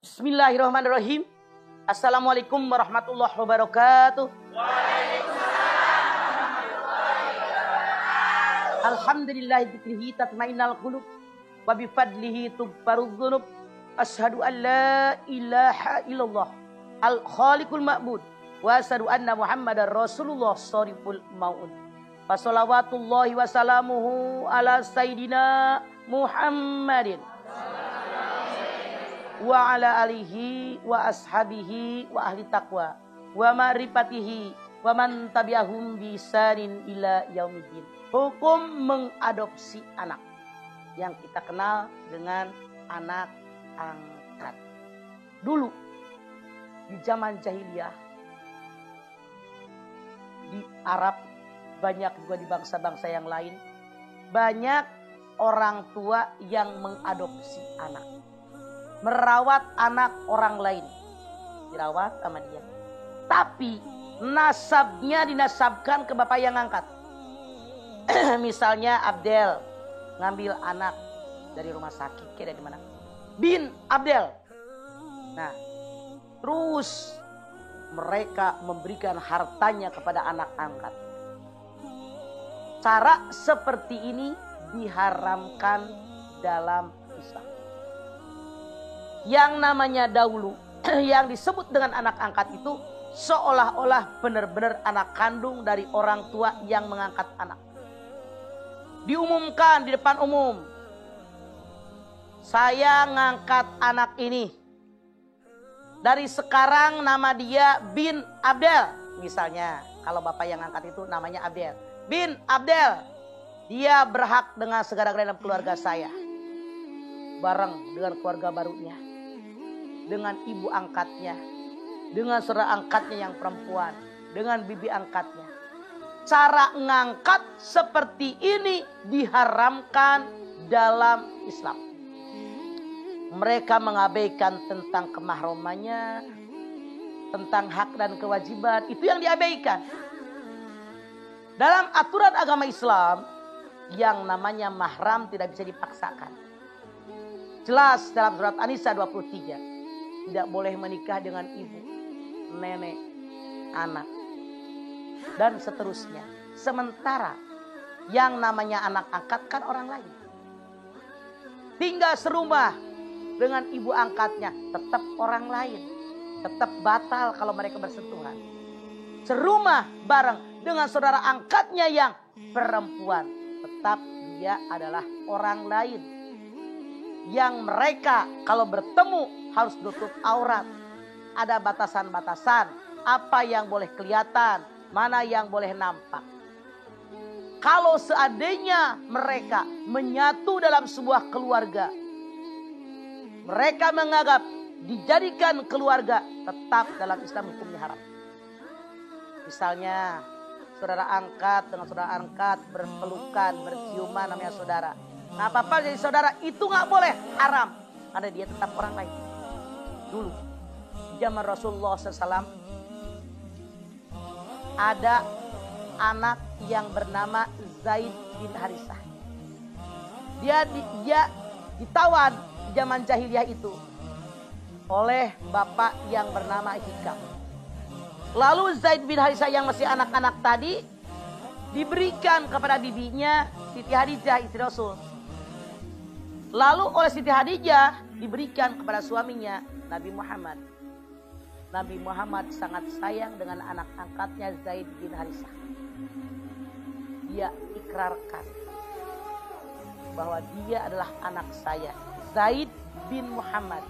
Bismillahirrahmanirrahim. Assalamualaikum warahmatullahi wabarakatuh. Alhamdulillah dzikrihi tatmainnal qulub wa bi fadlihi tubbarudz dzunub. Asyhadu an la ilaha illallah al khaliqul ma'bud wa asyhadu anna Muhammadar Rasulullah shariful maun. Wa shalawatullahi wa salamuhu ala sayidina Muhammadin wa ala alihi wa ashabihi wa ahli taqwa wa ma'rifatihi wa man tabi'ahum bi ihsanin ila yaumiddin. Hukum mengadopsi anak yang kita kenal dengan anak angkat. Dulu di zaman jahiliyah di Arab, banyak juga di bangsa-bangsa yang lain, banyak orang tua yang mengadopsi anak, merawat anak orang lain, dirawat sama dia. Tapi nasabnya dinasabkan ke bapak yang angkat. Misalnya Abdel ngambil anak dari rumah sakit, kayak dari mana? Bin Abdel. Nah, terus mereka memberikan hartanya kepada anak angkat. Cara seperti ini diharamkan dalam Islam. Yang namanya dahulu yang disebut dengan anak angkat itu seolah-olah benar-benar anak kandung dari orang tua yang mengangkat anak. Diumumkan di depan umum, saya ngangkat anak ini. Dari sekarang nama dia Bin Abdel. Misalnya kalau bapak yang ngangkat itu namanya Abdel. Bin Abdel, dia berhak dengan segala-galanya dalam keluarga saya. Bareng dengan keluarga barunya, dengan ibu angkatnya, dengan saudara angkatnya yang perempuan, dengan bibi angkatnya. Cara ngangkat seperti ini diharamkan dalam Islam. Mereka mengabaikan tentang kemahromannya, tentang hak dan kewajiban, itu yang diabaikan. Dalam aturan agama Islam, yang namanya mahram tidak bisa dipaksakan. Jelas dalam surat An-Nisa 23, tidak boleh menikah dengan ibu, nenek, anak, dan seterusnya. Sementara yang namanya anak angkat kan orang lain. Tinggal serumah dengan ibu angkatnya, tetap orang lain. Tetap batal kalau mereka bersentuhan. Serumah bareng dengan saudara angkatnya yang perempuan, tetap dia adalah orang lain. Yang mereka kalau bertemu harus tutup aurat. Ada batasan-batasan, apa yang boleh kelihatan, mana yang boleh nampak. Kalau seandainya mereka menyatu dalam sebuah keluarga, mereka menganggap dijadikan keluarga, tetap dalam Islam hukumnya haram. Misalnya saudara angkat dengan saudara angkat berpelukan, berciuman, namanya saudara. Nah, apa-apa jadi saudara itu nggak boleh, haram, karena dia tetap orang lain. Dulu zaman Rasulullah SAW ada anak yang bernama Zaid bin Harisah. Dia ditawan di zaman jahiliyah itu oleh bapak yang bernama Hikam. Lalu Zaid bin Harisah yang masih anak-anak tadi diberikan kepada bibinya Siti Hadijah, istri Rasul. Lalu oleh Siti Hadijah diberikan kepada suaminya Nabi Muhammad. Nabi Muhammad sangat sayang dengan anak angkatnya Zaid bin Harisah. Dia ikrarkan bahwa dia adalah anak saya, Zaid bin Muhammad.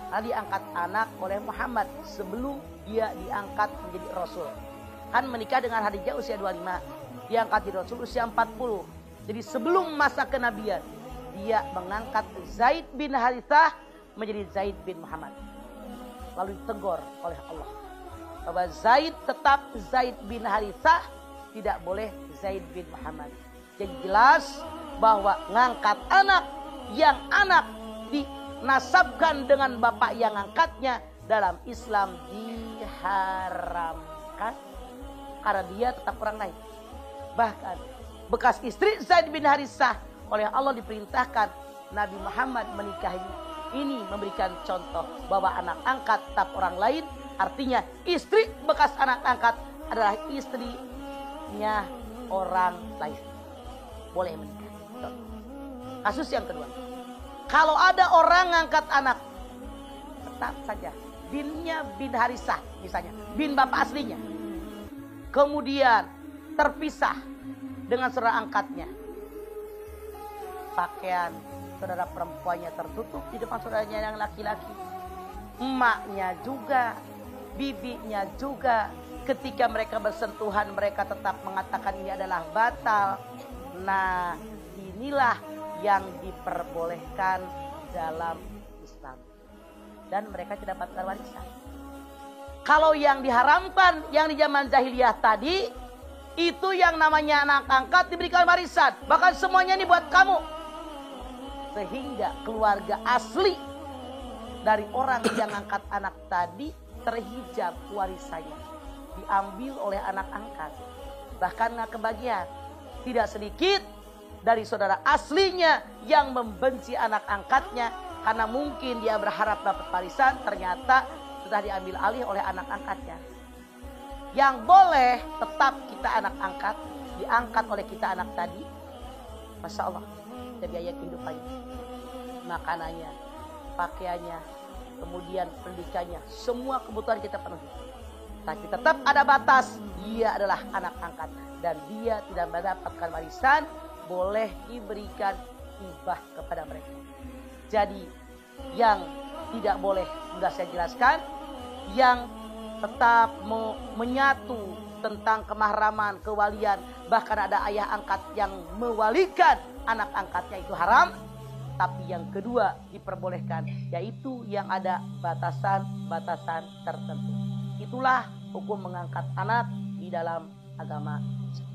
Nah, diangkat anak oleh Muhammad sebelum dia diangkat menjadi Rasul. Kan menikah dengan Hadijah usia 25. Diangkat jadi Rasul usia 40. Jadi sebelum masa kenabian, dia mengangkat Zaid bin Harithah menjadi Zaid bin Muhammad. Lalu ditegur oleh Allah bahwa Zaid tetap Zaid bin Harithah, tidak boleh Zaid bin Muhammad. Jadi jelas bahwa ngangkat anak yang anak dinasabkan dengan bapak yang angkatnya dalam Islam diharamkan karena dia tetap orang lain. Bahkan bekas istri Zaid bin Harithah oleh Allah diperintahkan Nabi Muhammad menikahinya. ini memberikan contoh bahwa anak angkat tetap orang lain, artinya istri bekas anak angkat adalah istrinya orang lain. Boleh menikah. Kasus yang kedua, kalau ada orang ngangkat anak, tetap saja binnya bin Harisah misalnya, bin bapak aslinya, kemudian terpisah dengan saudara angkatnya, pakaian saudara perempuannya tertutup di depan saudaranya yang laki-laki, emaknya juga, bibinya juga. Ketika mereka bersentuhan, mereka tetap mengatakan ini adalah batal. Nah, inilah yang diperbolehkan dalam Islam. Dan mereka tidak dapat warisan. Kalau yang diharamkan, yang di zaman jahiliyah tadi, itu yang namanya anak angkat diberikan warisan. Bahkan semuanya ini buat kamu. Sehingga keluarga asli dari orang yang angkat anak tadi terhijab warisannya. Diambil oleh anak angkat. Bahkan nggak kebagian. Tidak sedikit dari saudara aslinya yang membenci anak angkatnya. Karena mungkin dia berharap dapat warisan, ternyata sudah diambil alih oleh anak angkatnya. Yang boleh tetap kita anak angkat, diangkat oleh kita anak tadi. Masya Allah, kita biaya kehidupannya. Makanannya, pakaiannya, kemudian pendidikannya, semua kebutuhan kita penuhi. Tapi tetap ada batas, dia adalah anak angkat. Dan dia tidak mendapatkan warisan, boleh diberikan hibah kepada mereka. Jadi yang tidak boleh, sudah saya jelaskan, yang tetap menyatu tentang kemahraman, kewalian, bahkan ada ayah angkat yang mewalikan anak angkatnya itu haram. Tapi yang kedua diperbolehkan, yaitu yang ada batasan-batasan tertentu. Itulah hukum mengangkat anak di dalam agama Islam.